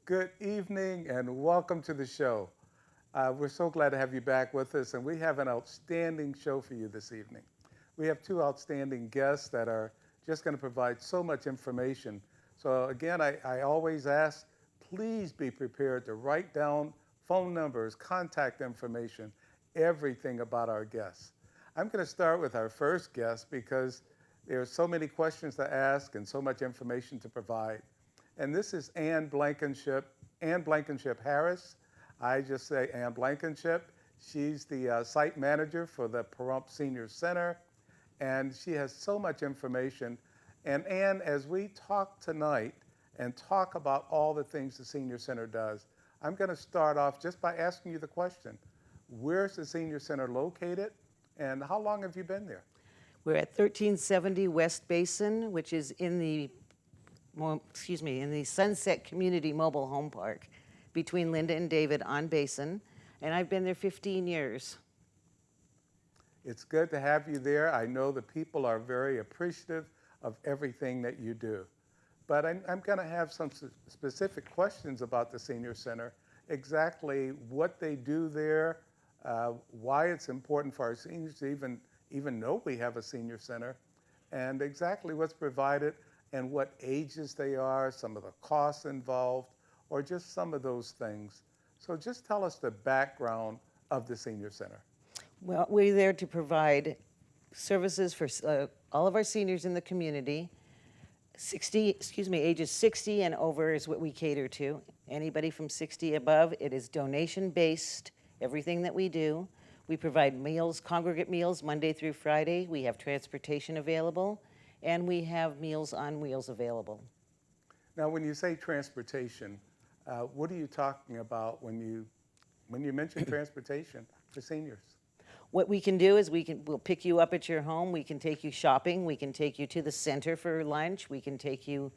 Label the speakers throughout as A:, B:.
A: Good evening and welcome to the show. We're so glad to have you back with us, and we have an outstanding show for you this evening. We have two outstanding guests that are just going to provide so much information. So again, I always ask, please be prepared to write down phone numbers, contact information, everything about our guests. I'm going to start with our first guest because there are so many questions to ask and so much information to provide. And this is Blankenship-Harris. I just say Ann Blankenship. She's the site manager for the Pahrump Senior Center, and she has so much information. And Ann, as we talk tonight and talk about all the things the Senior Center does, I'm going to start off just by asking you the question, where's the Senior Center located, and how long have you been there?
B: We're at 1370 West Basin, which is in the Sunset Community Mobile Home Park between Linda and David on Basin, and I've been there 15 years.
A: It's good to have you there. I know the people are very appreciative of everything that you do. But I'm going to have some specific questions about the Senior Center, exactly what they do there, why it's important for our seniors to even know we have a Senior Center, and exactly what's provided and what ages they are, some of the costs involved, or just some of those things. So just tell us the background of the Senior Center.
B: Well, we're there to provide services for all of our seniors in the community. Ages 60 and over is what we cater to. Anybody from 60 above, it is donation-based, everything that we do. We provide meals, congregate meals, Monday through Friday. We have transportation available, and we have Meals on Wheels available.
A: Now, when you say transportation, what are you talking about when you mention transportation for seniors?
B: What we can do is we'll pick you up at your home. We can take you shopping. We can take you to the center for lunch. We can take you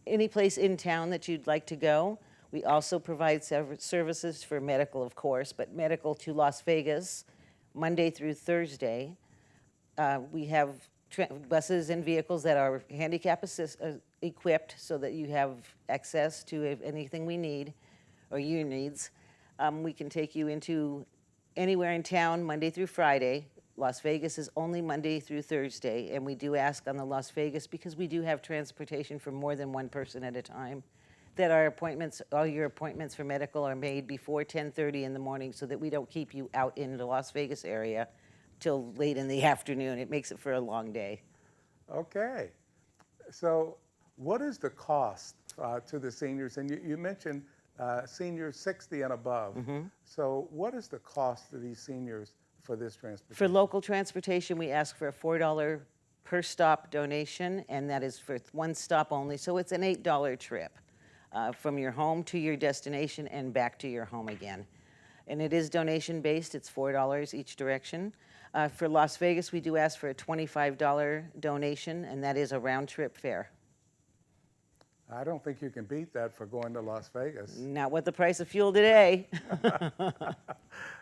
B: any place in town that you'd like to go. We also provide services for medical, of course, but medical to Las Vegas, Monday through Thursday. We have buses and vehicles that are handicap equipped so that you have access to anything we need or your needs. We can take you into anywhere in town Monday through Friday. Las Vegas is only Monday through Thursday, and we do ask on the Las Vegas because we do have transportation for more than one person at a time, that our appointments, all your appointments for medical are made before 10:30 in the morning so that we don't keep you out in the Las Vegas area till late in the afternoon. It makes it for a long day.
A: Okay. So what is the cost to the seniors? And you mentioned seniors 60 and above. Mm-hmm. So what is the cost to these seniors for this transportation?
B: For local transportation, we ask for a $4 per stop donation, and that is for one stop only. So it's an $8 trip from your home to your destination and back to your home again. And it is donation-based. It's $4 each direction. For Las Vegas, we do ask for a $25 donation, and that is a round-trip fare.
A: I don't think you can beat that for going to Las Vegas.
B: Not with the price of fuel today.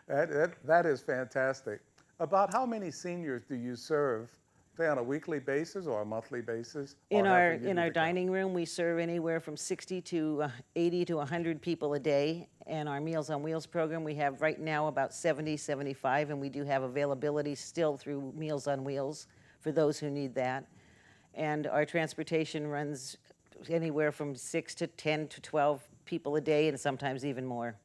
A: That is fantastic. About how many seniors do you serve, say on a weekly basis or a monthly basis?
B: In our dining room, we serve anywhere from 60 to 80 to 100 people a day. And our Meals on Wheels program, we have right now about 70, 75, and we do have availability still through Meals on Wheels for those who need that. And our transportation runs anywhere from 6 to 10 to 12 people a day, and sometimes even more.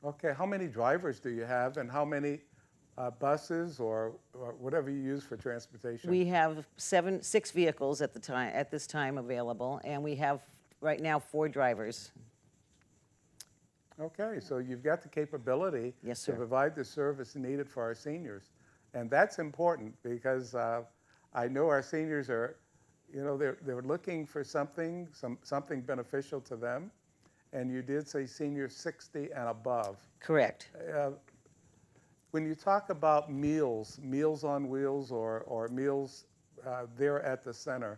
A: Okay, how many drivers do you have, and how many buses or whatever you use for transportation?
B: We have six vehicles at this time available, and we have right now 4 drivers.
A: Okay, so you've got the capability
B: Yes, sir.
A: to provide the service needed for our seniors, and that's important because I know our seniors are, they're looking for something beneficial to them, and you did say seniors 60 and above.
B: Correct.
A: When you talk about Meals on Wheels or meals there at the center,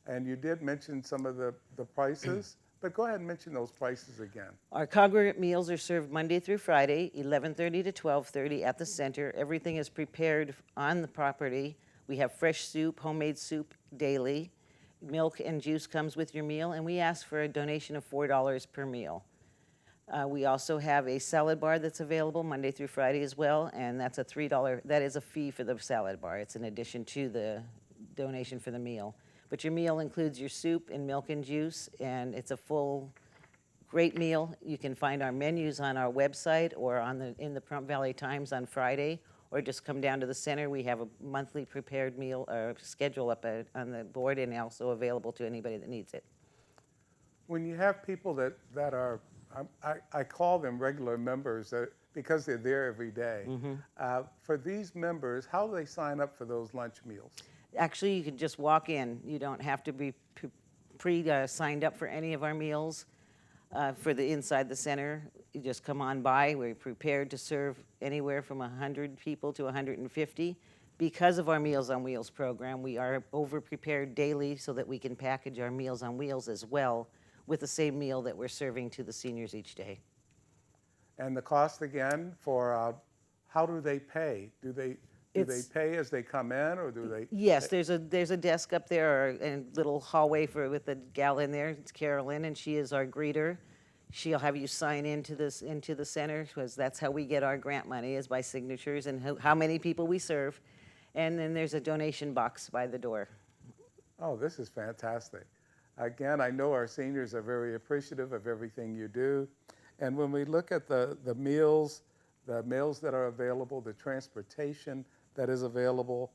A: and you did mention some of the prices, but go ahead and mention those prices again.
B: Our congregate meals are served Monday through Friday, 11:30 to 12:30 at the center. Everything is prepared on the property. We have fresh soup, homemade soup daily. Milk and juice comes with your meal, and we ask for a donation of $4 per meal. We also have a salad bar that's available Monday through Friday as well, and that's a $3, that is a fee for the salad bar. It's in addition to the donation for the meal. But your meal includes your soup and milk and juice, and it's a full, great meal. You can find our menus on our website or in the Pahrump Valley Times on Friday, or just come down to the center. We have a monthly prepared meal schedule up on the board and also available to anybody that needs it.
A: When you have people that are, I call them regular members because they're there every day. For these members, how do they sign up for those lunch meals?
B: Actually, you can just walk in. You don't have to be signed up for any of our meals for the inside the center. You just come on by. We're prepared to serve anywhere from 100 people to 150. Because of our Meals on Wheels program, we are over-prepared daily so that we can package our Meals on Wheels as well with the same meal that we're serving to the seniors each day.
A: And the cost again for how do they pay? Do they pay as they come in, or do they?
B: Yes, there's a desk up there and a little hallway with a gal in there. It's Carolyn, and she is our greeter. She'll have you sign into the center, because that's how we get our grant money, is by signatures and how many people we serve. And then there's a donation box by the door.
A: Oh, this is fantastic. Again, I know our seniors are very appreciative of everything you do. And when we look at the meals that are available, the transportation that is available,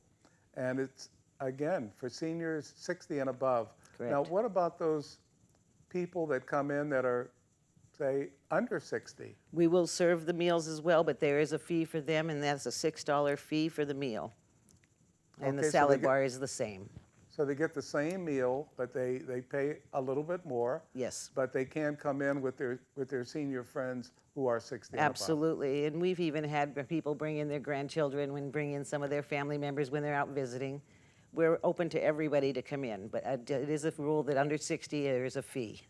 A: and it's, again, for seniors 60 and above.
B: Correct.
A: Now, what about those people that come in that are, say, under 60?
B: We will serve the meals as well, but there is a fee for them, and that's a $6 fee for the meal. And
A: Okay,
B: the
A: so
B: salad bar is the same.
A: So they get the same meal, but they pay a little bit more.
B: Yes.
A: But they can come in with their senior friends who are 60 and above.
B: Absolutely, and we've even had people bring in their grandchildren, bring in some of their family members when they're out visiting. We're open to everybody to come in, but it is a rule that under 60 there is a fee.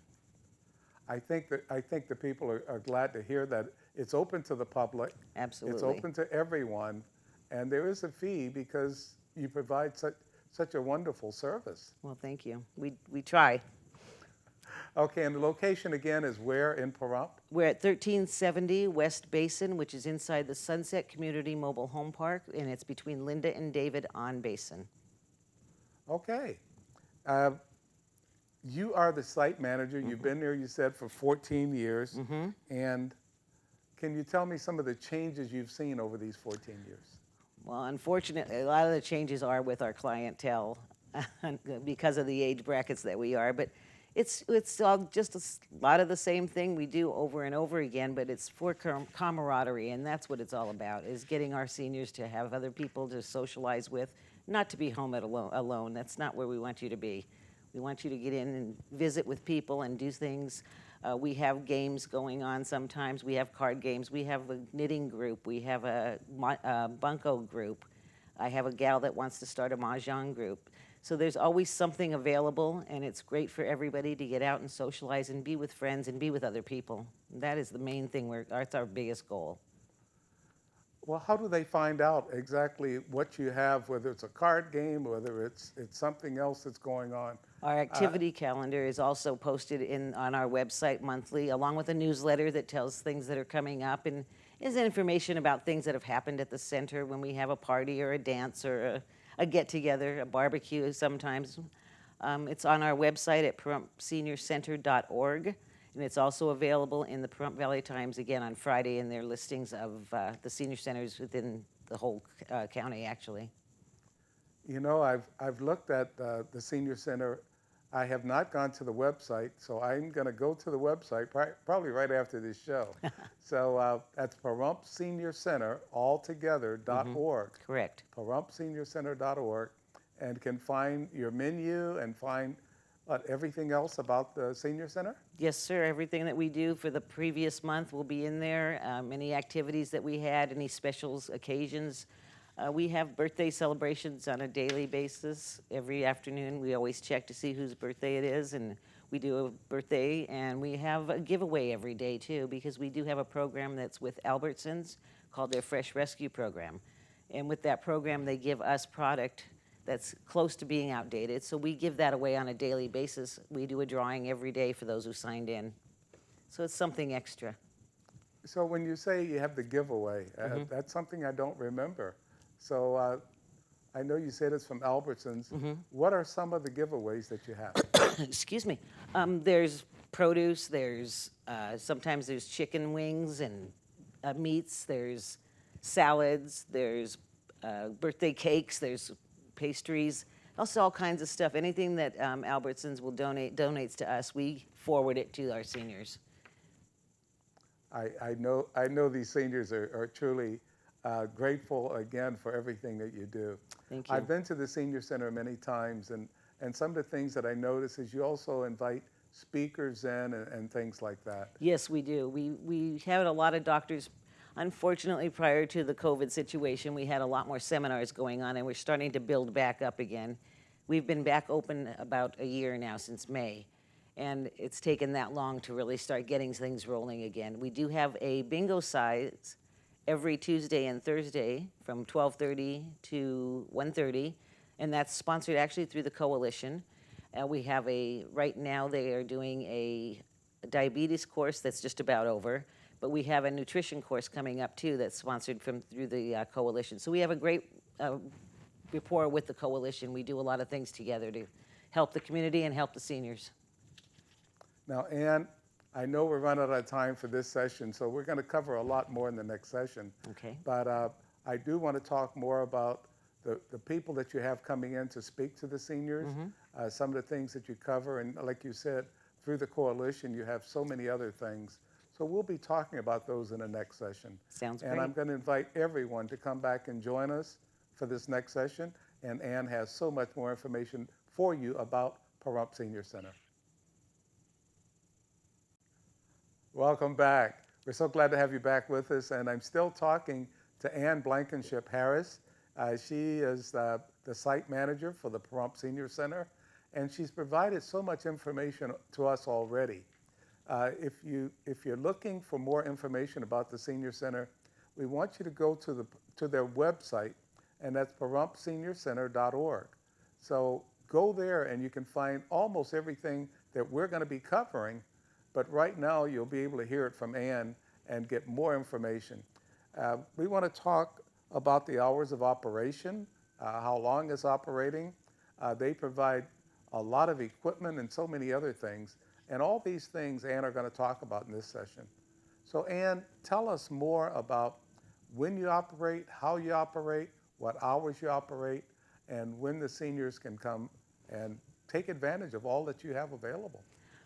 A: I think the people are glad to hear that it's open to the public.
B: Absolutely.
A: It's open to everyone, and there is a fee because you provide such a wonderful service.
B: Well, thank you. We try.
A: Okay, and the location again is where in Pahrump?
B: We're at 1370 West Basin, which is inside the Sunset Community Mobile Home Park, and it's between Linda and David on Basin.
A: Okay. You are the site manager. You've been there, you said, for 14 years. And can you tell me some of the changes you've seen over these 14 years?
B: Well, unfortunately, a lot of the changes are with our clientele because of the age brackets that we are, but it's all just a lot of the same thing we do over and over again, but it's for camaraderie, and that's what it's all about, is getting our seniors to have other people to socialize with, not to be home alone. That's not where we want you to be. We want you to get in and visit with people and do things. We have games going on sometimes. We have card games. We have a knitting group. We have a bunco group. I have a gal that wants to start a mahjong group. So there's always something available, and it's great for everybody to get out and socialize and be with friends and be with other people. That is the main thing. That's our biggest goal.
A: Well, how do they find out exactly what you have, whether it's a card game, whether it's something else that's going on?
B: Our activity calendar is also posted on our website monthly, along with a newsletter that tells things that are coming up and is information about things that have happened at the center when we have a party or a dance or a get-together, a barbecue sometimes. It's on our website at PahrumpSeniorCenter.org, and it's also available in the Pahrump Valley Times again on Friday in their listings of the senior centers within the whole county, actually.
A: You know, I've looked at the senior center. I have not gone to the website, so I'm going to go to the website probably right after this show. So that's PahrumpSeniorCenter.org.
B: Correct.
A: PahrumpSeniorCenter.org, and can find your menu and find everything else about the senior center?
B: Yes, sir. Everything that we do for the previous month will be in there. Any activities that we had, any specials, occasions. We have birthday celebrations on a daily basis. Every afternoon, we always check to see whose birthday it is, and we do a birthday, and we have a giveaway every day, too, because we do have a program that's with Albertsons called their Fresh Rescue Program. And with that program, they give us product that's close to being outdated. So we give that away on a daily basis. We do a drawing every day for those who signed in. So it's something extra.
A: So when you say you have the giveaway, that's something I don't remember. So I know you said it's from Albertsons. What are some of the giveaways that you have?
B: Excuse me. There's produce, there's sometimes there's chicken wings and meats, there's salads, there's birthday cakes, there's pastries, also all kinds of stuff. Anything that Albertsons will donates to us, we forward it to our seniors.
A: I know these seniors are truly grateful again for everything that you do.
B: Thank you.
A: I've been to the senior center many times, and some of the things that I notice is you also invite speakers in and things like that.
B: Yes, we do. We had a lot of doctors. Unfortunately, prior to the COVID situation, we had a lot more seminars going on, and we're starting to build back up again. We've been back open about a year now, since May, and it's taken that long to really start getting things rolling again. We do have a bingo size every Tuesday and Thursday from 12:30 to 1:30, and that's sponsored actually through the coalition. We have right now they are doing a diabetes course that's just about over, but we have a nutrition course coming up too that's sponsored through the coalition. So we have a great rapport with the coalition. We do a lot of things together to help the community and help the seniors.
A: Now, Ann, I know we're running out of time for this session, so we're going to cover a lot more in the next session.
B: Okay.
A: But I do want to talk more about the people that you have coming in to speak to the seniors, some of the things that you cover, and like you said, through the coalition, you have so many other things. So we'll be talking about those in the next session.
B: Sounds great.
A: And I'm going to invite everyone to come back and join us for this next session. And Ann has so much more information for you about Pahrump Senior Center. Welcome back. We're so glad to have you back with us. And I'm still talking to Ann Blankenship-Harris. She is the site manager for the Pahrump Senior Center. And she's provided so much information to us already. If you're looking for more information about the Senior Center, we want you to go to their website, and that's PahrumpSeniorCenter.org. So go there and you can find almost everything that we're going to be covering, but right now you'll be able to hear it from Ann and get more information. We want to talk about the hours of operation, how long it's operating. They provide a lot of equipment and so many other things. And all these things Ann are going to talk about in this session. So Ann, tell us more about when you operate, how you operate, what hours you operate, and when the seniors can come and take advantage of all that you have available.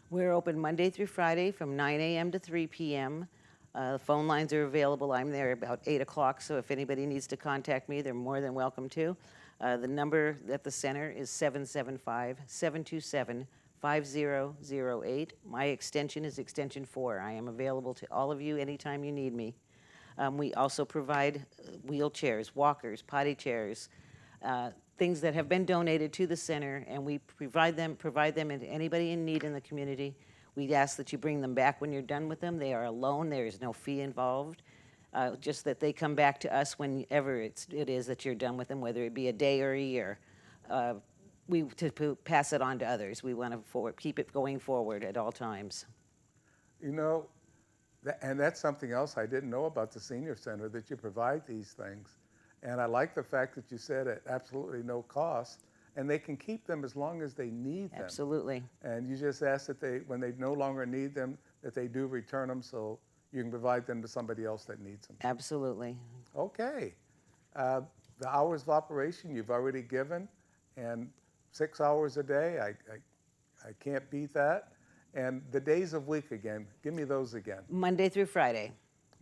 B: We're open Monday through Friday from 9 a.m. to 3 p.m. The phone lines are available. I'm there about 8 o'clock, so if anybody needs to contact me, they're more than welcome to. The number at the center is 775-727-5008. My extension is extension 4. I am available to all of you anytime you need me. We also provide wheelchairs, walkers, potty chairs, things that have been donated to the center, and we provide them to anybody in need in the community. We ask that you bring them back when you're done with them. They are a loan. There is no fee involved. Just that they come back to us whenever it is that you're done with them, whether it be a day or a year. To pass it on to others. We want to keep it going forward at all times.
A: You know, and that's something else I didn't know about the Senior Center, that you provide these things. And I like the fact that you said at absolutely no cost, and they can keep them as long as they need them.
B: Absolutely.
A: And you just ask that when they no longer need them, that they do return them so you can provide them to somebody else that needs them.
B: Absolutely.
A: Okay. The hours of operation you've already given, and 6 hours a day, I can't beat that. And the days of week again, give me those again.
B: Monday through Friday.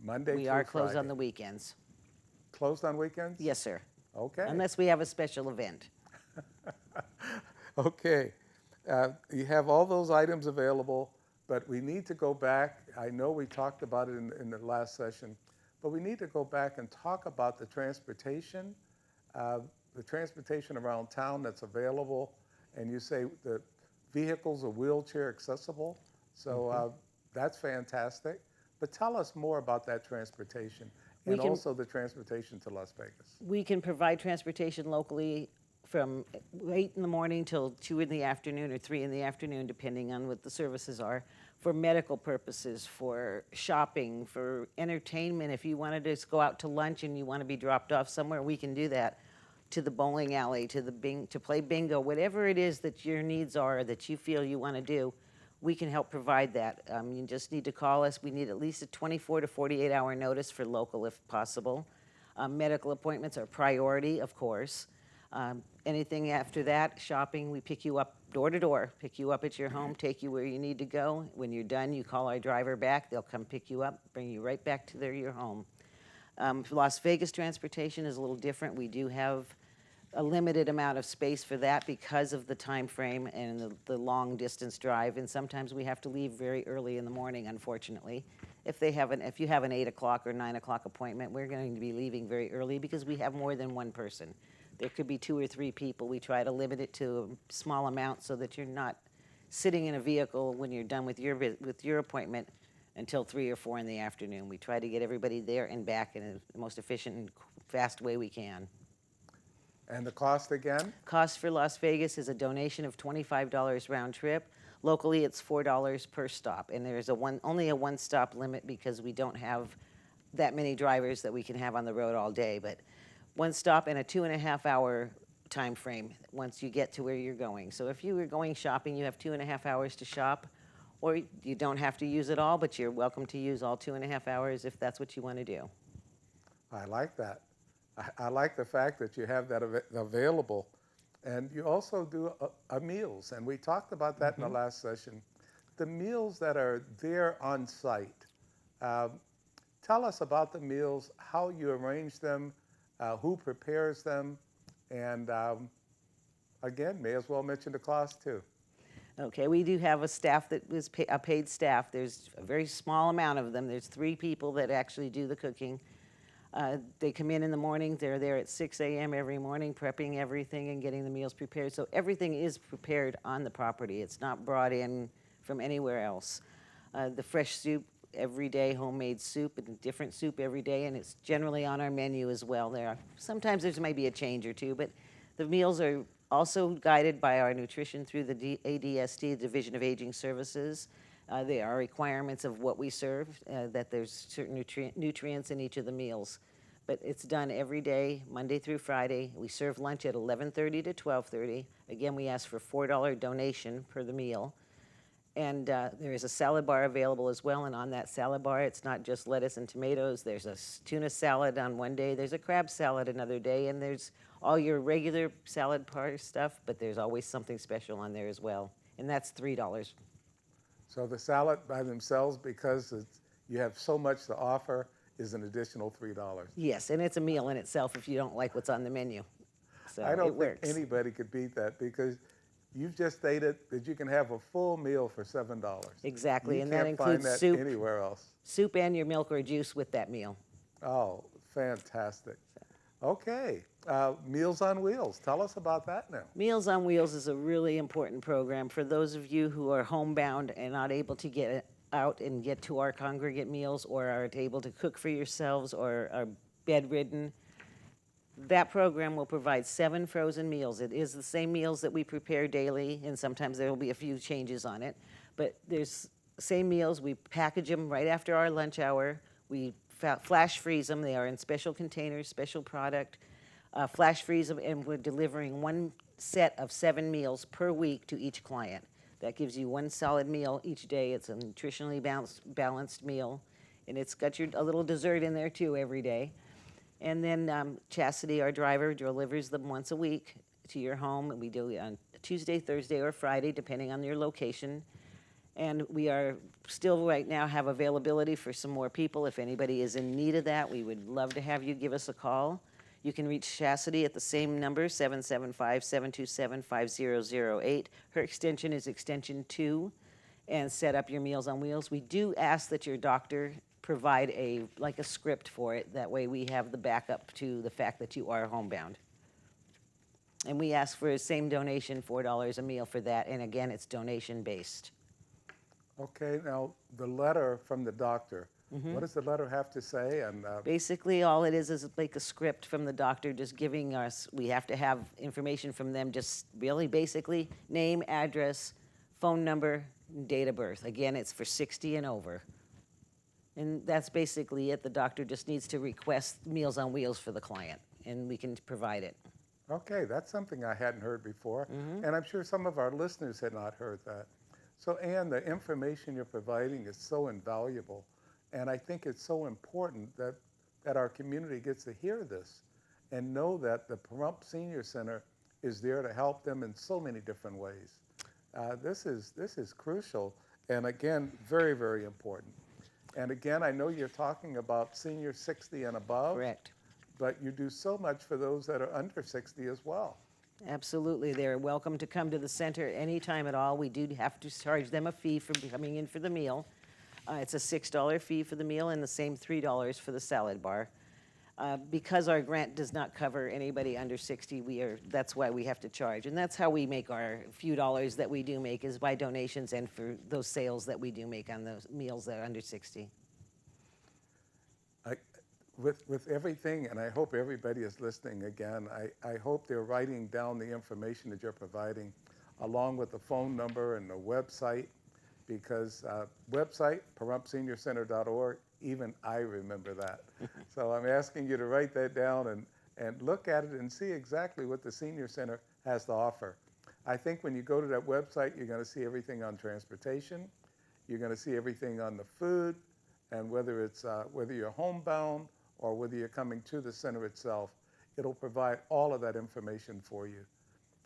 A: Monday through
B: We are closed
A: Friday.
B: on the weekends.
A: Closed on weekends?
B: Yes, sir.
A: Okay.
B: Unless we have a special event.
A: Okay. You have all those items available, but we need to go back. I know we talked about it in the last session, but we need to go back and talk about the transportation around town that's available. And you say the vehicles are wheelchair accessible, so that's fantastic. But tell us more about that transportation and also the transportation to Las Vegas.
B: We can provide transportation locally from 8 in the morning till 2 in the afternoon or 3 in the afternoon, depending on what the services are, for medical purposes, for shopping, for entertainment. If you wanted to just go out to lunch and you want to be dropped off somewhere, we can do that. To the bowling alley, to play bingo, whatever it is that your needs are, that you feel you want to do, we can help provide that. You just need to call us. We need at least a 24 to 48 hour notice for local if possible. Medical appointments are priority, of course. Anything after that, shopping, we pick you up door to door, pick you up at your home, take you where you need to go. When you're done, you call our driver back. They'll come pick you up, bring you right back to your home. Las Vegas transportation is a little different. We do have a limited amount of space for that because of the time frame and the long distance drive. And sometimes we have to leave very early in the morning, unfortunately. If you have an 8 o'clock or 9 o'clock appointment, we're going to be leaving very early because we have more than one person. There could be 2 or 3 people. We try to limit it to a small amount so that you're not sitting in a vehicle when you're done with your appointment until 3 or 4 in the afternoon. We try to get everybody there and back in the most efficient and fast way we can.
A: And the cost again?
B: Cost for Las Vegas is a donation of $25 round trip. Locally, it's $4 per stop, and there's only a one-stop limit because we don't have that many drivers that we can have on the road all day. But one stop and a 2.5 hour time frame once you get to where you're going. So if you were going shopping, you have 2.5 hours to shop, or you don't have to use it all, but you're welcome to use all 2.5 hours if that's what you want to do.
A: I like that. I like the fact that you have that available. And you also do meals, and we talked about that in the last session. The meals that are there on site, tell us about the meals, how you arrange them, who prepares them, and again, may as well mention the cost too.
B: Okay, we do have a staff that is a paid staff. There's a very small amount of them. There's 3 people that actually do the cooking. They come in the morning. They're there at 6 a.m. every morning, prepping everything and getting the meals prepared. So everything is prepared on the property. It's not brought in from anywhere else. The fresh soup every day, homemade soup, and different soup every day, and it's generally on our menu as well. Sometimes there might be a change or two, but the meals are also guided by our nutrition through the ADST, Division of Aging Services. There are requirements of what we serve, that there's certain nutrients in each of the meals. But it's done every day, Monday through Friday. We serve lunch at 11:30 to 12:30. Again, we ask for $4 donation per the meal. And there is a salad bar available as well. And on that salad bar, it's not just lettuce and tomatoes. There's a tuna salad on one day. There's a crab salad another day. And there's all your regular salad bar stuff, but there's always something special on there as well. And that's $3.
A: So the salad by themselves, because you have so much to offer, is an additional $3.
B: Yes, and it's a meal in itself if you don't like what's on the menu. So
A: I don't
B: it works.
A: think anybody could beat that because you've just stated that you can have a full meal for $7.
B: Exactly,
A: You
B: and that
A: can't find
B: includes
A: that
B: soup.
A: anywhere else.
B: Soup and your milk or juice with that meal.
A: Oh, fantastic. Okay, Meals on Wheels. Tell us about that now.
B: Meals on Wheels is a really important program for those of you who are homebound and not able to get out and get to our congregate meals, or aren't able to cook for yourselves, or are bedridden. That program will provide 7 frozen meals. It is the same meals that we prepare daily, and sometimes there will be a few changes on it. But there's same meals. We package them right after our lunch hour. We flash freeze them. They are in special containers, special product. Flash freeze them, and we're delivering 1 set of 7 meals per week to each client. That gives you 1 solid meal each day. It's a nutritionally balanced meal, and it's got a little dessert in there too every day. And then Chastity, our driver, delivers them once a week to your home, and we do it on Tuesday, Thursday, or Friday, depending on your location. And we are still right now have availability for some more people. If anybody is in need of that, we would love to have you give us a call. You can reach Chastity at the same number, 775-727-5008. Her extension is extension 2, and set up your Meals on Wheels. We do ask that your doctor provide a script for it. That way we have the backup to the fact that you are homebound. And we ask for the same donation, $4 a meal for that. And again, it's donation based.
A: Okay, now the letter from the doctor, What does the letter have to say? And
B: Basically, all it is like a script from the doctor just giving us, we have to have information from them, just really basically name, address, phone number, and date of birth. Again, it's for 60 and over. And that's basically it. The doctor just needs to request Meals on Wheels for the client, and we can provide it.
A: okay, that's something I hadn't heard before, and I'm sure some of our listeners had not heard that. So, Ann, the information you're providing is so invaluable, and I think it's so important that our community gets to hear this and know that the Pahrump Senior Center is there to help them in so many different ways. This is crucial, and again, very, very important. And again, I know you're talking about seniors 60 and above.
B: Correct.
A: But you do so much for those that are under 60 as well.
B: Absolutely. They're welcome to come to the center anytime at all. We do have to charge them a fee for coming in for the meal. It's a $6 fee for the meal and the same $3 for the salad bar. Because our grant does not cover anybody under 60, that's why we have to charge. And that's how we make our few dollars that we do make, is by donations and for those sales that we do make on those meals that are under 60.
A: With everything, and I hope everybody is listening again, I hope they're writing down the information that you're providing, along with the phone number and the website, because website, PahrumpSeniorCenter.org, even I remember that. So I'm asking you to write that down and look at it and see exactly what the Senior Center has to offer. I think when you go to that website, you're going to see everything on transportation, you're going to see everything on the food, and whether you're homebound or whether you're coming to the center itself, it'll provide all of that information for you.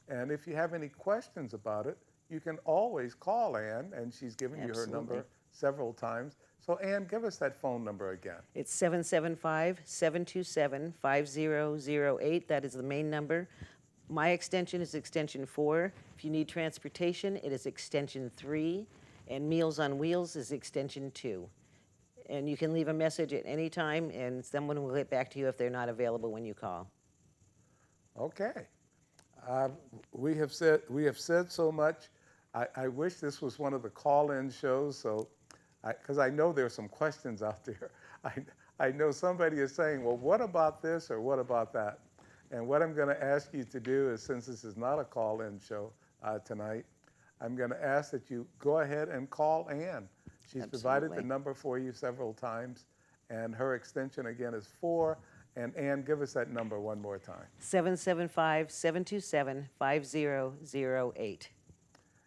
A: And if you have any questions about it, you can always call Ann, and she's given you her number several times. So Ann, give us that phone number again.
B: It's 775-727-5008. That is the main number. My extension is extension 4. If you need transportation, it is extension 3. And Meals on Wheels is extension 2. And you can leave a message at any time, and someone will get back to you if they're not available when you call.
A: Okay. We have said so much. I wish this was one of the call-in shows, so because I know there's some questions out there. I know somebody is saying, well, what about this or what about that? And what I'm going to ask you to do is, since this is not a call-in show tonight, I'm going to ask that you go ahead and call Ann. She's provided the number for you several times, and her extension again is 4. And Ann, give us that number one more time.
B: 775-727-5008.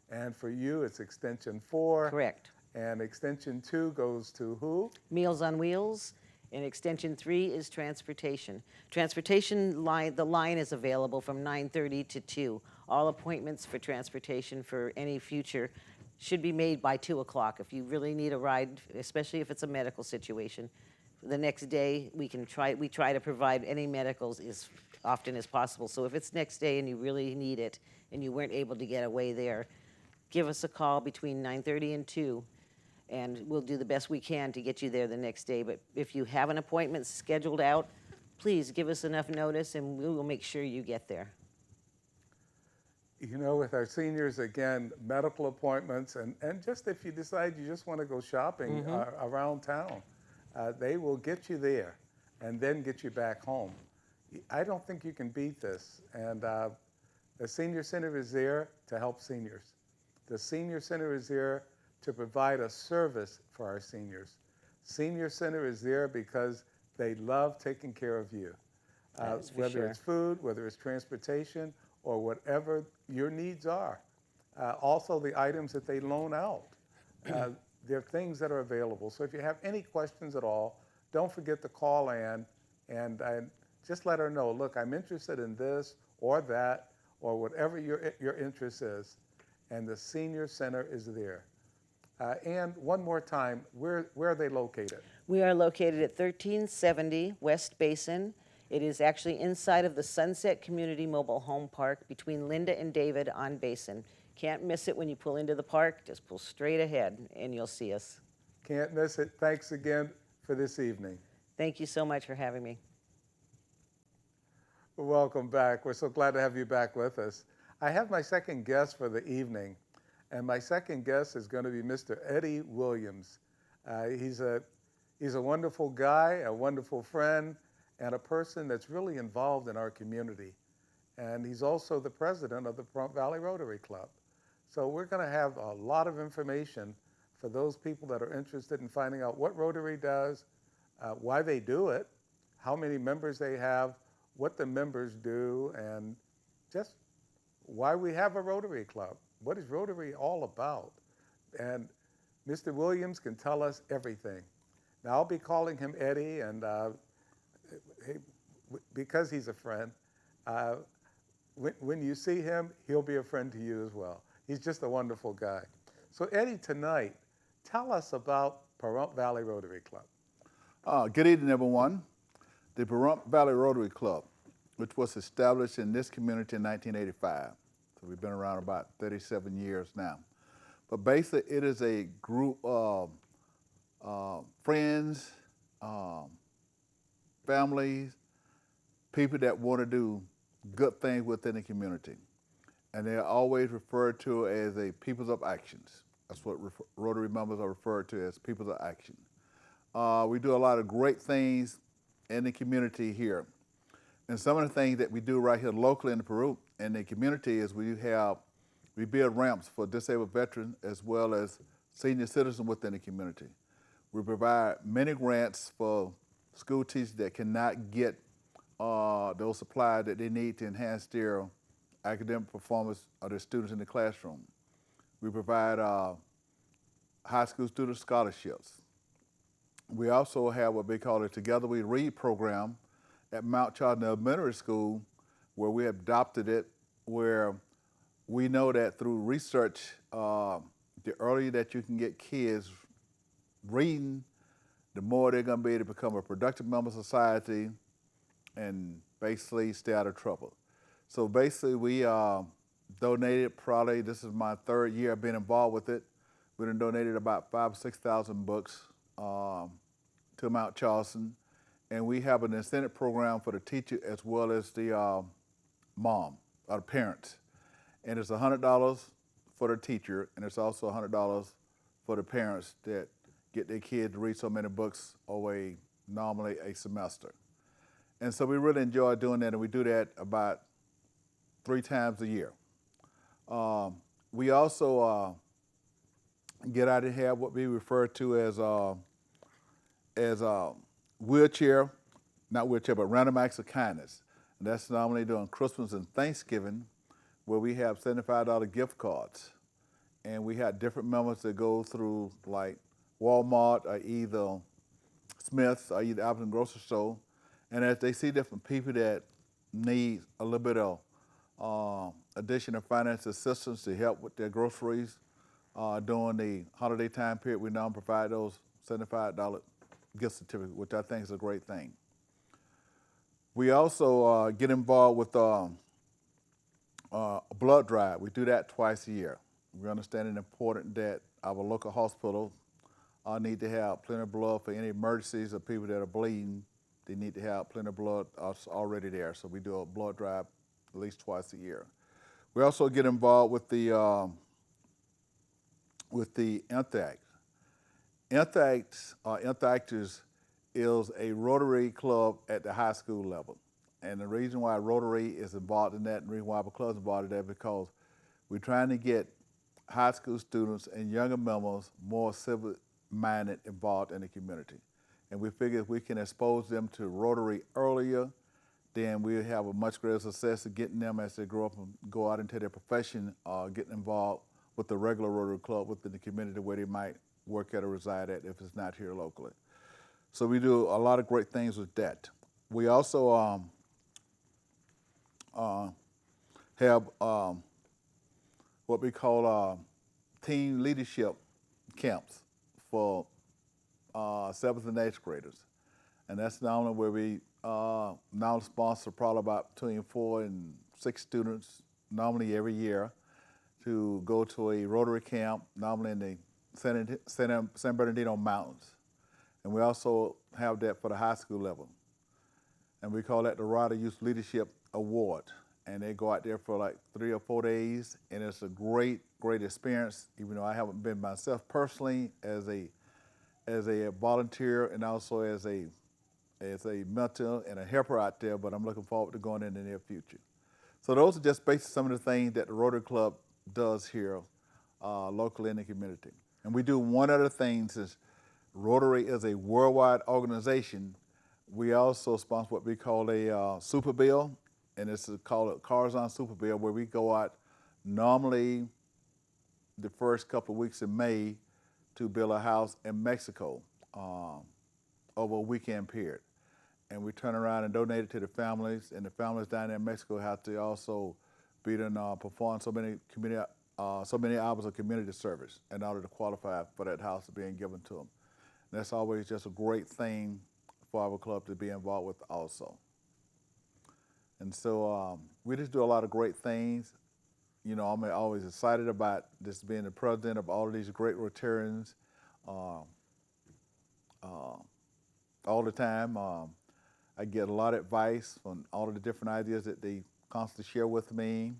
A: And for you, it's extension 4.
B: Correct.
A: And extension 2 goes to who?
B: Meals on Wheels. And extension 3 is transportation. Transportation line, the line is available from 9:30 to 2. All appointments for transportation for any future should be made by 2 o'clock. If you really need a ride, especially if it's a medical situation, the next day we try to provide any medicals as often as possible. So if it's next day and you really need it and you weren't able to get away there, give us a call between 9:30 and 2, and we'll do the best we can to get you there the next day. But if you have an appointment scheduled out, please give us enough notice and we will make sure you get there.
A: You know, with our seniors, again, medical appointments, and just if you decide you just want to go shopping around town, they will get you there and then get you back home. I don't think you can beat this. And the Senior Center is there to help seniors. The Senior Center is there to provide a service for our seniors. Senior Center is there because they love taking care of you. Whether it's food, whether it's transportation, or whatever your needs are. Also, the items that they loan out. There are things that are available. So if you have any questions at all, don't forget to call Ann and just let her know, look, I'm interested in this or that or whatever your interest is. And the Senior Center is there. And one more time, where are they located?
B: We are located at 1370 West Basin. It is actually inside of the Sunset Community Mobile Home Park between Linda and David on Basin. Can't miss it when you pull into the park. Just pull straight ahead and you'll see us.
A: Can't miss it. Thanks again for this evening.
B: Thank you so much for having me.
A: Welcome back. We're so glad to have you back with us. I have my second guest for the evening, and my second guest is going to be Mr. Eddie Williams. He's a He's a wonderful guy, a wonderful friend, and a person that's really involved in our community. And he's also the president of the Pahrump Valley Rotary Club. So we're going to have a lot of information for those people that are interested in finding out what Rotary does, why they do it, how many members they have, what the members do, and just why we have a Rotary Club. What is Rotary all about? And Mr. Williams can tell us everything. Now, I'll be calling him Eddie, and because he's a friend, when you see him, he'll be a friend to you as well. He's just a wonderful guy. So, Eddie, tonight, tell us about Pahrump Valley Rotary Club.
C: Good evening, everyone. The Pahrump Valley Rotary Club, which was established in this community in 1985. So we've been around about 37 years now. But basically, it is a group of friends, families, people that want to do good things within the community. And they're always referred to as a peoples of actions. That's what Rotary members are referred to as peoples of action. We do a lot of great things in the community here. And some of the things that we do right here locally in the Pahrump and the community is we build ramps for disabled veterans as well as senior citizens within the community. We provide many grants for school teachers that cannot get those supplies that they need to enhance their academic performance of their students in the classroom. We provide high school student scholarships. We also have what we call a Together We Read program at Mount Charlton Elementary School, where we adopted it, where we know that through research, the earlier that you can get kids reading, the more they're going to be able to become a productive member of society and basically stay out of trouble. So basically we donated probably, this is my third year being involved with it, we done donated about 5,000 or 6,000 books to Mount Charleston. And we have an incentive program for the teacher as well as the mom or the parents. And it's $100 for the teacher, and it's also $100 for the parents that get their kids to read so many books over normally a semester. And so we really enjoy doing that, and we do that about 3 times a year. We also get out and have what we refer to as wheelchair, not wheelchair, but random acts of kindness. And that's normally during Christmas and Thanksgiving, where we have $75 gift cards. And we have different members that go through like Walmart or either Smith's or either Albertsons grocery store. And as they see different people that need a little bit of additional financial assistance to help with their groceries during the holiday time period, we now provide those $75 gift certificates, which I think is a great thing. We also get involved with a blood drive. We do that twice a year. We understand it important that our local hospitals need to have plenty of blood for any emergencies or people that are bleeding. They need to have plenty of blood already there. So we do a blood drive at least twice a year. We also get involved with the Interact. Interactors is a Rotary club at the high school level. And the reason why Rotary is involved in that and the reason why our club is involved in that because we're trying to get high school students and younger members more civic-minded involved in the community. And we figure if we can expose them to Rotary earlier, then we'll have a much greater success of getting them as they grow up and go out into their profession, getting involved with the regular Rotary club within the community where they might work at or reside at if it's not here locally. So we do a lot of great things with that. We also have what we call teen leadership camps for 7th and 8th graders. And that's normally where we now sponsor probably about between 4 and 6 students, normally every year, to go to a Rotary camp, normally in the San Bernardino Mountains. And we also have that for the high school level. And we call that the Rotary Youth Leadership Award. And they go out there for like 3 or 4 days, and it's a great, great experience, even though I haven't been myself personally as a as a volunteer and also as a mentor and a helper out there, but I'm looking forward to going in the near future. So those are just basically some of the things that the Rotary Club does here locally in the community. And we do one other thing, since Rotary is a worldwide organization, we also sponsor what we call a Super Bill, and it's called a Cars on Super Bill, where we go out normally the first couple of weeks in May to build a house in Mexico over a weekend period. And we turn around and donate it to the families, and the families down there in Mexico have to also be done perform so many hours of community service in order to qualify for that house being given to them. And that's always just a great thing for our club to be involved with also. And so we just do a lot of great things. You know, I'm always excited about just being the president of all of these great Rotarians all the time. I get a lot of advice on all of the different ideas that they constantly share with me.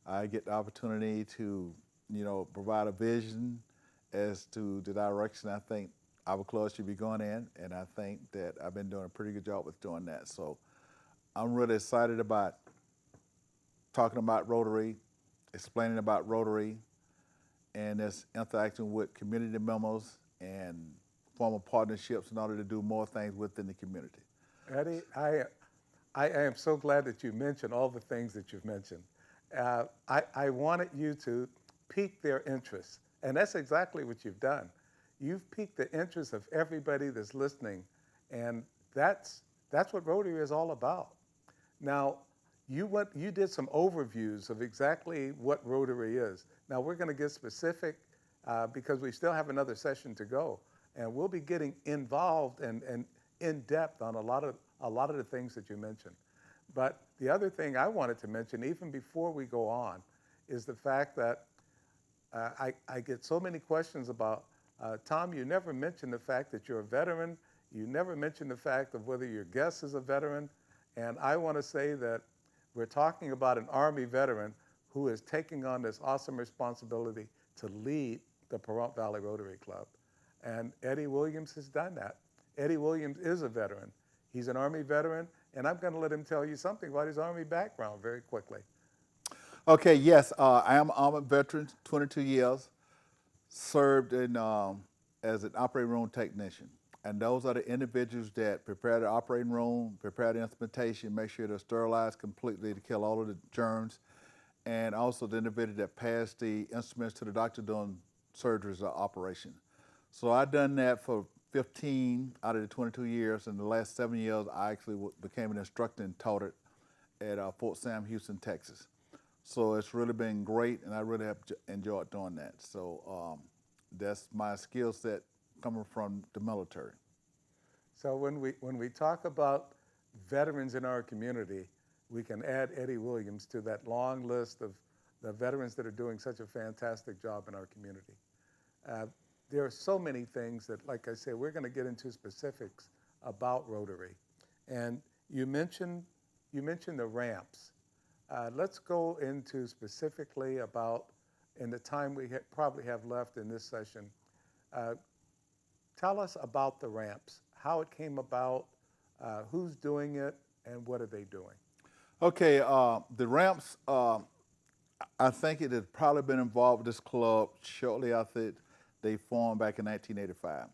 C: I get the opportunity to, you know, provide a vision as to the direction I think our club should be going in, and I think that I've been doing a pretty good job with doing that. So I'm really excited about talking about Rotary, explaining about Rotary, and this interacting with community members and forming partnerships in order to do more things within the community.
A: Eddie, I am so glad that you mentioned all the things that you've mentioned. I wanted you to pique their interest, and that's exactly what you've done. You've piqued the interest of everybody that's listening, and that's what Rotary is all about. Now, you did some overviews of exactly what Rotary is. Now we're going to get specific because we still have another session to go, and we'll be getting involved and in depth on a lot of the things that you mentioned. But the other thing I wanted to mention, even before we go on, is the fact that I get so many questions about, Tom, you never mentioned the fact that you're a veteran. You never mentioned the fact of whether your guest is a veteran. And I want to say that we're talking about an Army veteran who is taking on this awesome responsibility to lead the Pahrump Valley Rotary Club. And Eddie Williams has done that. Eddie Williams is a veteran. He's an Army veteran, and I'm going to let him tell you something about his Army background very quickly.
C: Okay, yes, I am an Army veteran, 22 years, served in, as an operating room technician. And those are the individuals that prepare the operating room, prepare the instrumentation, make sure they're sterilized completely to kill all of the germs, and also the individual that pass the instruments to the doctor during surgeries or operation. So I've done that for 15 out of the 22 years. In the last 7 years, I actually became an instructor and taught it at Fort Sam Houston, Texas. So it's really been great, and I really have enjoyed doing that. So that's my skill set coming from the military.
A: So when we talk about veterans in our community, we can add Eddie Williams to that long list of the veterans that are doing such a fantastic job in our community. There are so many things that, like I said, we're going to get into specifics about Rotary. And you mentioned the ramps. Let's go into specifically about, in the time we probably have left in this session, tell us about the ramps, how it came about, who's doing it, and what are they doing?
C: Okay, the ramps, I think it had probably been involved with this club shortly after they formed back in 1985.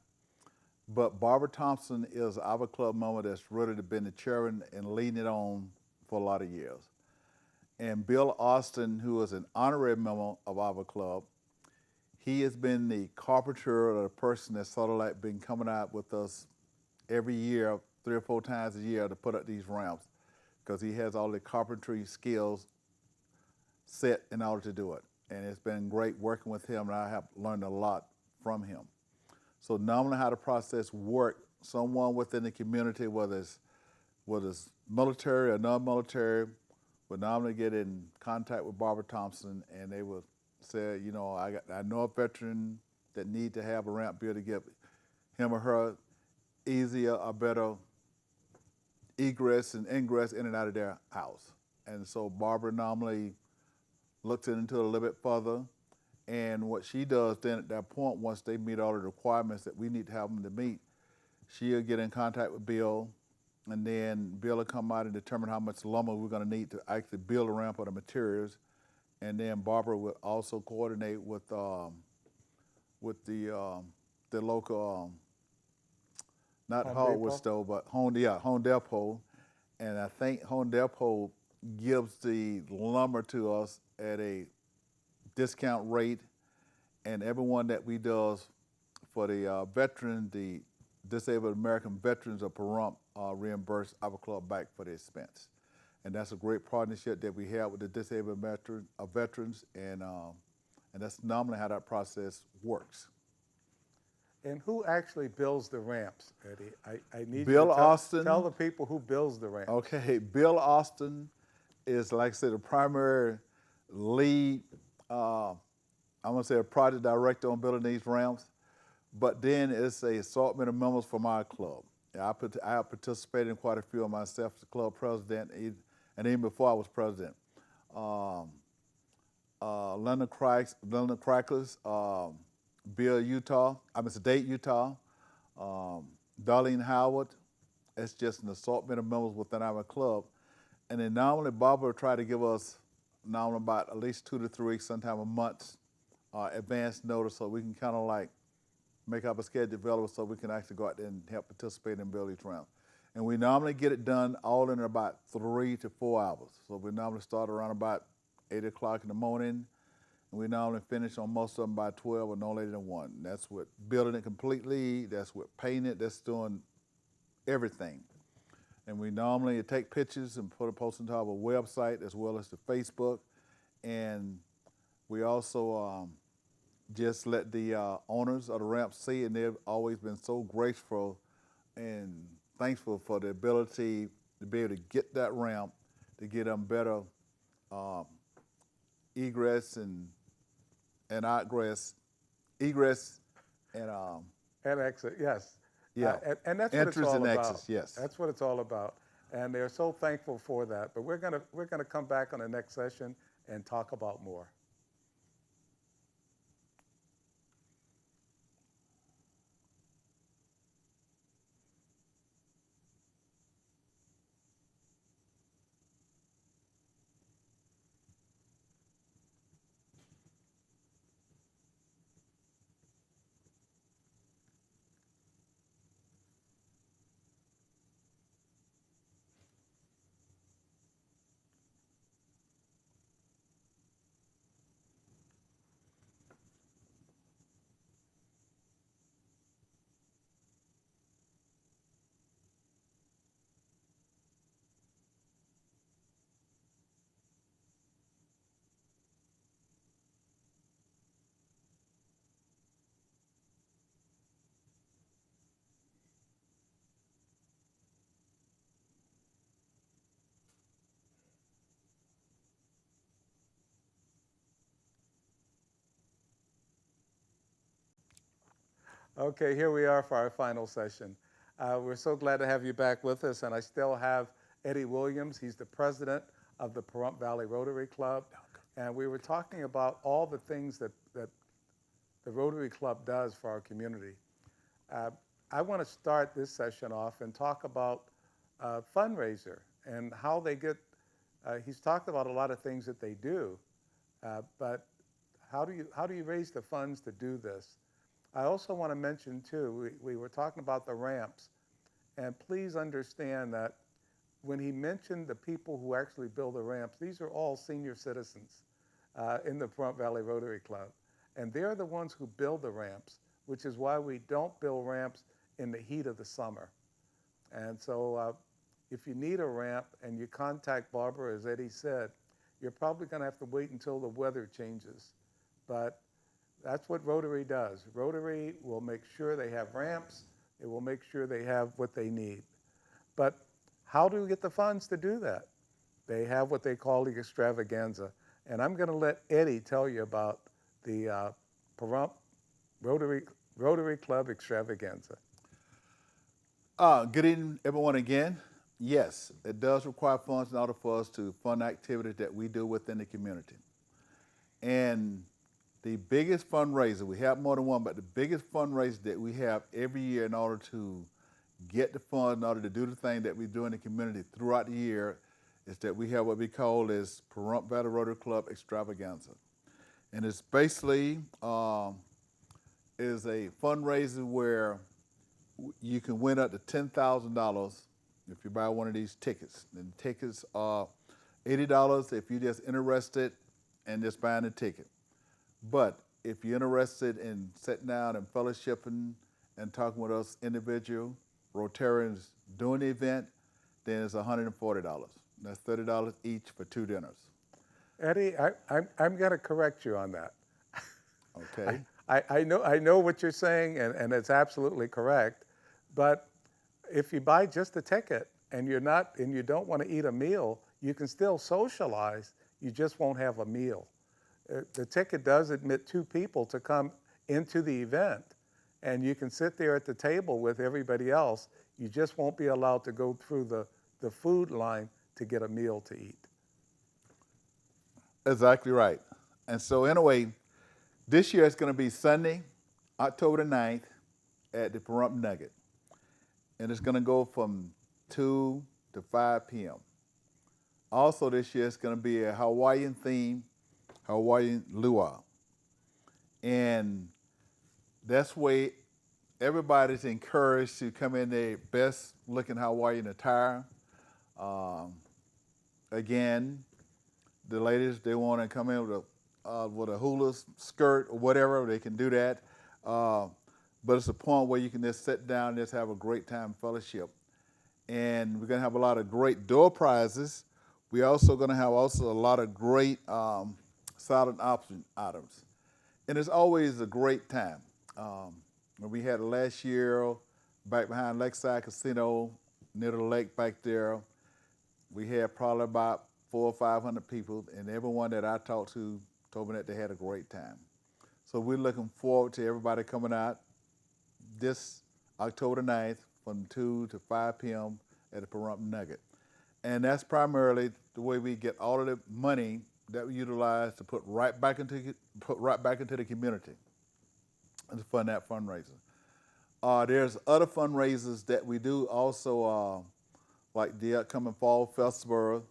C: But Barbara Thompson is our club member that's really been the chairman and leading it on for a lot of years. And Bill Austin, who is an honorary member of our club, he has been the carpenter or the person that's sort of like been coming out with us every year, 3 or 4 times a year to put up these ramps, because he has all the carpentry skills set in order to do it. And it's been great working with him, and I have learned a lot from him. So normally how the process works, someone within the community, whether it's military or non-military, would normally get in contact with Barbara Thompson, and they would say, you know, I know a veteran that need to have a ramp built to give him or her easier or better egress and ingress in and out of their house. And so Barbara normally looks into it a little bit further And what she does then at that point, once they meet all the requirements that we need to have them to meet, she'll get in contact with Bill, and then Bill will come out and determine how much lumber we're going to need to actually build a ramp or the materials. And then Barbara will also coordinate with the local, not
A: Home
C: hardware
A: Depot?
C: store, but Home Depot. And I think Home Depot gives the lumber to us at a discount rate, and everyone that we does for the the disabled American veterans of Pahrump reimburse our club back for the expense. And that's a great partnership that we have with the disabled veterans, and that's normally how that process works.
A: And who actually builds the ramps, Eddie? I need
C: Bill
A: you to
C: Austin.
A: tell the people who builds the ramps.
C: Okay, Bill Austin is, like I said, the primary lead, I'm gonna say a project director on building these ramps, but then it's a assortment of members from our club. I have participated in quite a few of myself as club president, and even before I was president. London Crackers, Date, Utah, Darlene Howard. It's just an assortment of members within our club. And then normally Barbara will try to give us normally about at least 2 to 3 weeks, sometime a month, advance notice, so we can kind of like make up a schedule available so we can actually go out there and help participate in build each round. And we normally get it done all in about 3 to 4 hours. So we normally start around about 8 o'clock in the morning, and we normally finish on most of them by 12 or no later than 1. That's with building it completely, that's with painting it, that's doing everything. And we normally take pictures and post into our website as well as the Facebook. And we also just let the owners of the ramp see, and they've always been so graceful and thankful for the ability to be able to get that ramp, to get them better egress and egress
A: And exit, yes.
C: Yeah.
A: And that's what it's
C: Entrance
A: all
C: and
A: about.
C: exits, yes.
A: That's what it's all about. And they're so thankful for that. But we're gonna come back on the next session and talk about more. Okay, here we are for our final session. We're so glad to have you back with us, and I still have Eddie Williams. He's the president of the Pahrump Valley Rotary Club, and we were talking about all the things that the Rotary Club does for our community. I want to start this session off and talk about fundraiser and how they get, he's talked about a lot of things that they do, but how do you raise the funds to do this? I also want to mention too, we were talking about the ramps, and please understand that when he mentioned the people who actually build the ramps, these are all senior citizens in the Pahrump Valley Rotary Club. And they're the ones who build the ramps, which is why we don't build ramps in the heat of the summer. And so if you need a ramp and you contact Barbara, as Eddie said, you're probably going to have to wait until the weather changes. But that's what Rotary does. Rotary will make sure they have ramps. It will make sure they have what they need. But how do we get the funds to do that? They have what they call the extravaganza. And I'm going to let Eddie tell you about the Pahrump Rotary Club extravaganza.
C: Good evening, everyone, again. Yes, it does require funds in order for us to fund activities that we do within the community. And the biggest fundraiser, we have more than one, but the biggest fundraiser that we have every year in order to get the funds, in order to do the thing that we do in the community throughout the year, is that we have what we call is Pahrump Valley Rotary Club Extravaganza. And it's basically is a fundraiser where you can win up to $10,000 if you buy one of these tickets. And the tickets are $80 if you're just interested in just buying a ticket. But if you're interested in sitting down and fellowshipping and talking with us individual Rotarians during the event, then it's $140. That's $30 each for 2 dinners.
A: Eddie, I'm going to correct you on that.
C: Okay.
A: I know what you're saying, and it's absolutely correct. But if you buy just a ticket and you don't want to eat a meal, you can still socialize. You just won't have a meal. The ticket does admit 2 people to come into the event, and you can sit there at the table with everybody else. You just won't be allowed to go through the food line to get a meal to eat.
C: Exactly right. And so anyway, this year it's going to be Sunday, October the 9th at the Pahrump Nugget. And it's going to go from 2 to 5 p.m. Also this year it's going to be a Hawaiian theme, Hawaiian luau. And that's where everybody's encouraged to come in their best looking Hawaiian attire. Again, the ladies, they want to come in with a hula skirt or whatever, they can do that. But it's a point where you can just sit down and just have a great time fellowship. And we're going to have a lot of great door prizes. We're also going to have a lot of great silent option items. And it's always a great time. When we had it last year back behind Lakeside Casino, near the lake back there, we had probably about 400 or 500 people, and everyone that I talked to told me that they had a great time. So we're looking forward to everybody coming out this October 9th from 2 to 5 p.m. at the Pahrump Nugget. And that's primarily the way we get all of the money that we utilize to put right back into the community to fund that fundraiser. There's other fundraisers that we do also, like the upcoming Fall Festival.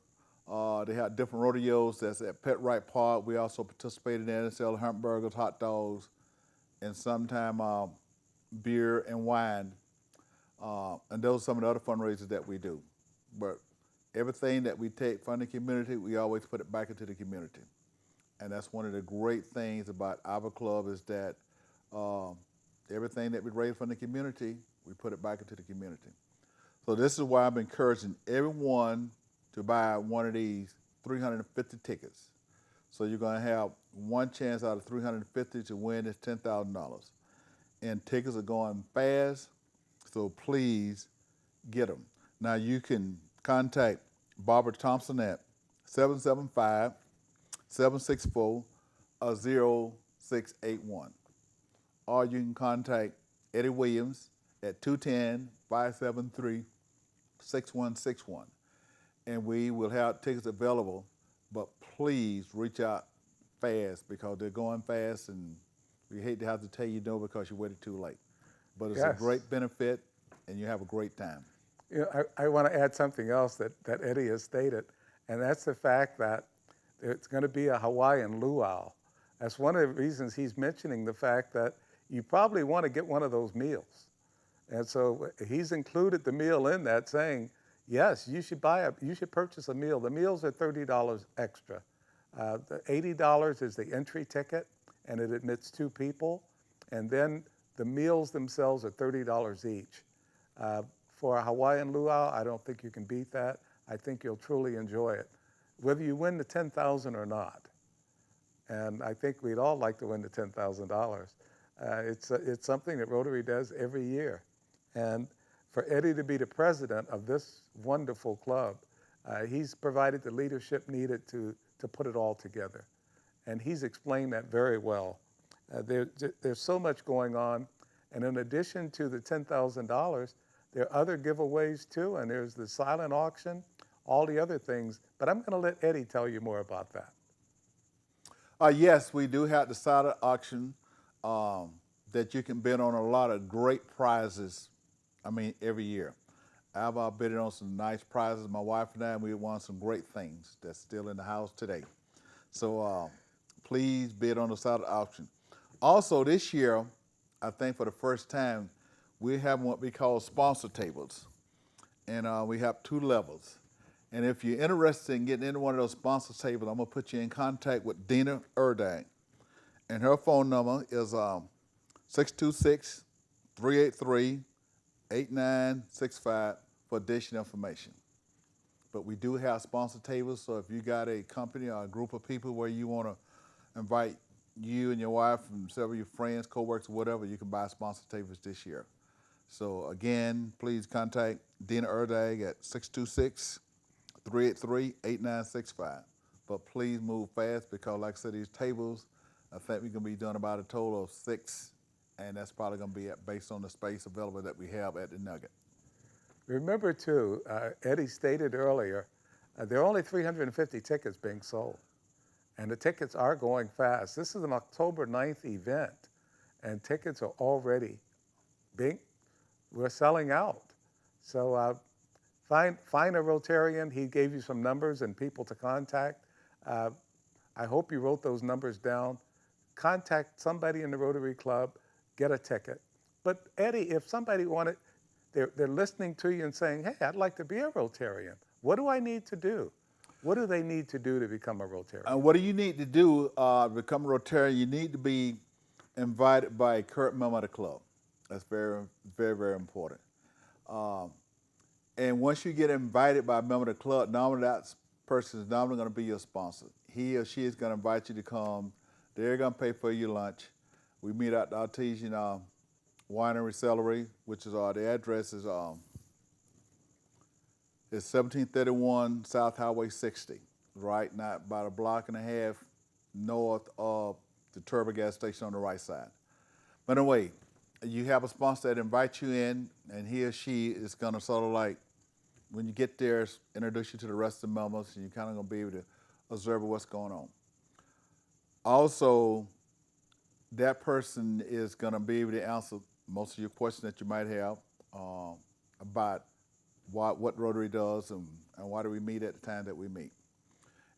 C: They have different rodeos that's at Pet Wright Park. We also participate in there and sell hamburgers, hot dogs, and sometime beer and wine. And those are some of the other fundraisers that we do. But everything that we take from the community, we always put it back into the community. And that's one of the great things about our club is that everything that we raise from the community, we put it back into the community. So this is why I'm encouraging everyone to buy one of these 350 tickets. So you're going to have one chance out of 350 to win this $10,000. And tickets are going fast, so please get them. Now you can contact Barbara Thompson at 775-764-0681. Or you can contact Eddie Williams at 210-573-6161. And we will have tickets available, but please reach out fast because they're going fast and we hate to have to tell you no because you waited too late. But it's a great benefit and you have a great time.
A: You know, I want to add something else that Eddie has stated, and that's the fact that it's going to be a Hawaiian luau. That's one of the reasons he's mentioning the fact that you probably want to get one of those meals. And so he's included the meal in that, saying, yes, you should purchase a meal. The meals are $30 extra. The $80 is the entry ticket, and it admits 2 people. And then the meals themselves are $30 each. For a Hawaiian luau, I don't think you can beat that. I think you'll truly enjoy it, whether you win the $10,000 or not. And I think we'd all like to win the $10,000. It's something that Rotary does every year. And for Eddie to be the president of this wonderful club, he's provided the leadership needed to put it all together. And he's explained that very well. There's so much going on. And in addition to the $10,000, there are other giveaways too, and there's the silent auction, all the other things. But I'm going to let Eddie tell you more about that.
C: Yes, we do have the silent auction that you can bid on a lot of great prizes. I mean, every year. I've bidded on some nice prizes. My wife and I, we won some great things that's still in the house today. So please bid on the silent auction. Also, this year, I think for the first time, we have what we call sponsor tables. And we have 2 levels. And if you're interested in getting into one of those sponsor tables, I'm going to put you in contact with Dina Erdag. And her phone number is 626-383-8965 for additional information. But we do have sponsor tables, so if you got a company or a group of people where you want to invite you and your wife and several of your friends, co-workers, whatever, you can buy sponsor tables this year. So again, please contact Dina Erdag at 626-383-8965. But please move fast because, like I said, these tables, I think we're going to be done about a total of 6, and that's probably going to be based on the space available that we have at the Nugget.
A: Remember, too, Eddie stated earlier, there are only 350 tickets being sold, and the tickets are going fast. This is an October 9th event, and tickets are already we're selling out. So find a Rotarian. He gave you some numbers and people to contact. I hope you wrote those numbers down. Contact somebody in the Rotary Club, get a ticket. But Eddie, if somebody wanted, they're listening to you and saying, hey, I'd like to be a Rotarian. What do I need to do? What do they need to do to become a Rotarian?
C: What do you need to do to become a Rotarian? You need to be invited by a current member of the club. That's very, very, very important. And once you get invited by a member of the club, normally that person is normally going to be your sponsor. He or she is going to invite you to come. They're going to pay for your lunch. We meet at the Artesian Winery Celery, which is the address is it's 1731 South Highway 60, right, not about a block and a half north of the Turbo gas station on the right side. But anyway, you have a sponsor that invites you in, and he or she is going to sort of like, when you get there, introduce you to the rest of the members, and you're kind of going to be able to observe what's going on. Also, that person is going to be able to answer most of your questions that you might have about what Rotary does and why do we meet at the time that we meet.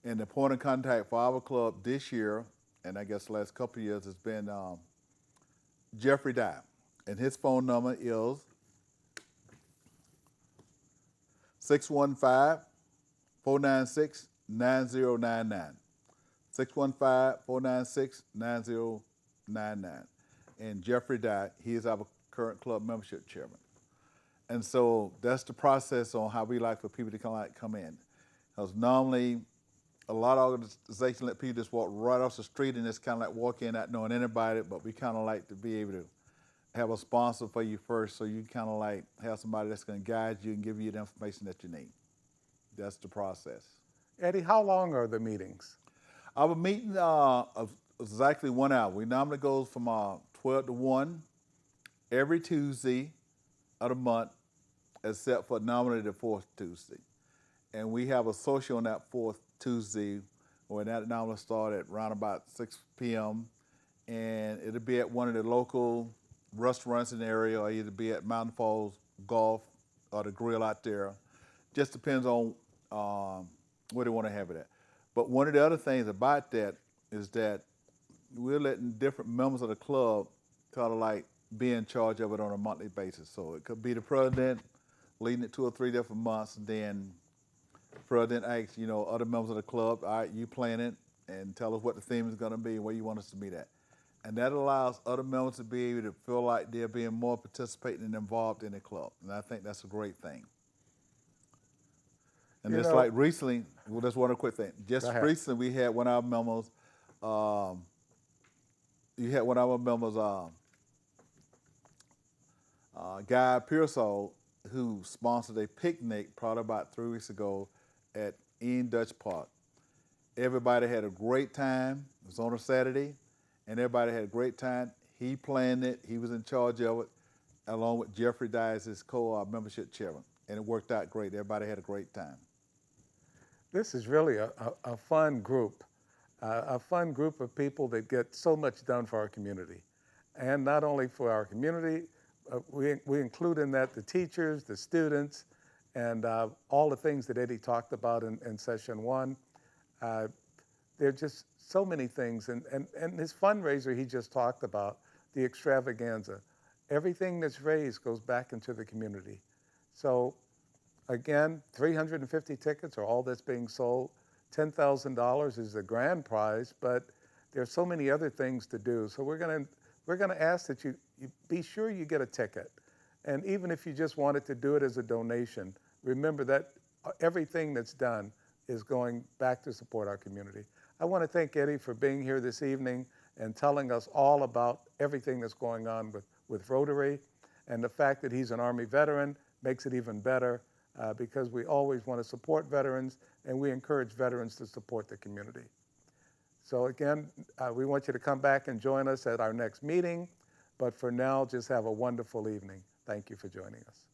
C: And the point of contact for our club this year, and I guess the last couple of years, has been Jeffrey Dye. And his phone number is 615-496-9099. 615-496-9099. And Jeffrey Dye, he is our current club membership chairman. And so that's the process on how we like for people to come in. Because normally, a lot of organizations let people just walk right off the street and just kind of like walk in not knowing anybody, but we kind of like to be able to have a sponsor for you first, so you kind of like have somebody that's going to guide you and give you the information that you need. That's the process.
A: Eddie, how long are the meetings?
C: Our meeting of exactly 1 hour. We normally go from 12 to 1 every Tuesday of the month, except for normally the 4th Tuesday. And we have a social on that 4th Tuesday, where that normally start at around about 6 p.m. And it'll be at one of the local restaurants in the area, or either be at Mountain Falls Golf or the grill out there. Just depends on where they want to have it at. But one of the other things about that is that we're letting different members of the club kind of like be in charge of it on a monthly basis. So it could be the president leading it 2 or 3 different months, and then the president asks, other members of the club, all right, you plan it and tell us what the theme is going to be and where you want us to meet at. And that allows other members to be able to feel like they're being more participating and involved in the club. And I think that's a great thing. And just like recently, well, just one quick thing. Just recently, we had one of our members, Guy Pearsall, who sponsored a picnic probably about 3 weeks ago at Ian Dutch Park. Everybody had a great time. It was on a Saturday, and everybody had a great time. He planned it. He was in charge of it, along with Jeffrey Dye as his co-membership chairman, and it worked out great. Everybody had a great time.
A: This is really a fun group. a fun group of people that get so much done for our community. And not only for our community, we include in that the teachers, the students, and all the things that Eddie talked about in session one. There are just so many things. And his fundraiser he just talked about, the extravaganza. Everything that's raised goes back into the community. So again, 350 tickets are all that's being sold. $10,000 is the grand prize, but there are so many other things to do. So we're gonna ask that you be sure you get a ticket. And even if you just wanted to do it as a donation, remember that everything that's done is going back to support our community. I want to thank Eddie for being here this evening and telling us all about everything that's going on with Rotary. And the fact that he's an Army veteran makes it even better because we always want to support veterans and we encourage veterans to support the community. So again, we want you to come back and join us at our next meeting. But for now, just have a wonderful evening. Thank you for joining us.